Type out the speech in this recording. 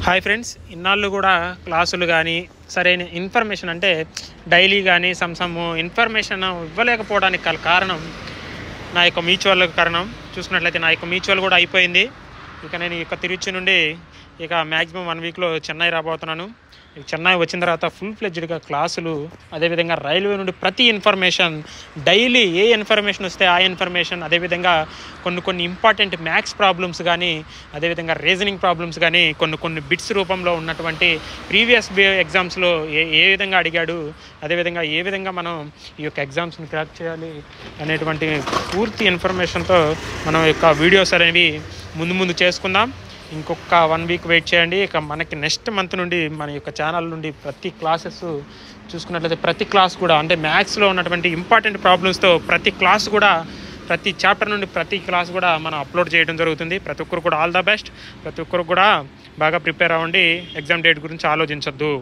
Hi friends, ఇన్నాళ్ళు కూడా క్లాసులు కానీ సరైన ఇన్ఫర్మేషన్ అంటే డైలీ కానీ సమ్ ఇన్ఫర్మేషన్ ఇవ్వలేకపోవడానికి కారణం నా యొక్క మ్యూచువల్ కారణం. చూసుకున్నట్లయితే నా యొక్క మ్యూచువల్ కూడా అయిపోయింది. ఇక నేను ఈ యొక్క తిరుచి నుండి ఇక మ్యాక్సిమం 1 వీక్లో చెన్నై రాబోతున్నాను. చెన్నై వచ్చిన తర్వాత ఫుల్ ఫ్లెడ్జ్డ్గా క్లాసులు, అదేవిధంగా రైల్వే నుండి ప్రతి ఇన్ఫర్మేషన్, డైలీ ఏ ఇన్ఫర్మేషన్ వస్తే ఆ ఇన్ఫర్మేషన్, అదేవిధంగా కొన్ని ఇంపార్టెంట్ మ్యాథ్స్ ప్రాబ్లమ్స్ కానీ, అదేవిధంగా రీజనింగ్ ప్రాబ్లమ్స్ కానీ, కొన్ని బిట్స్ రూపంలో ఉన్నటువంటి ప్రీవియస్ ఎగ్జామ్స్లో ఏ విధంగా అడిగాడు, అదేవిధంగా ఏ విధంగా మనం ఈ యొక్క ఎగ్జామ్స్ని క్రాక్ చేయాలి అనేటువంటి పూర్తి ఇన్ఫర్మేషన్తో మనం యొక్క వీడియోస్ అనేవి ముందు చేసుకుందాం. ఇంకొక 1 వీక్ వెయిట్ చేయండి. ఇక మనకి నెక్స్ట్ మంత్ నుండి మన యొక్క ఛానల్ నుండి ప్రతి క్లాసెస్ చూసుకున్నట్లయితే ప్రతి క్లాస్ కూడా అంటే మ్యాథ్స్లో ఉన్నటువంటి ఇంపార్టెంట్ ప్రాబ్లమ్స్తో ప్రతి క్లాస్ కూడా, ప్రతి చాప్టర్ నుండి ప్రతి క్లాస్ కూడా మనం అప్లోడ్ చేయడం జరుగుతుంది. ప్రతి ఒక్కరు కూడా ఆల్ ద బెస్ట్. ప్రతి ఒక్కరు కూడా బాగా ప్రిపేర్ అవ్వండి. ఎగ్జామ్ డేట్ గురించి ఆలోచించొద్దు.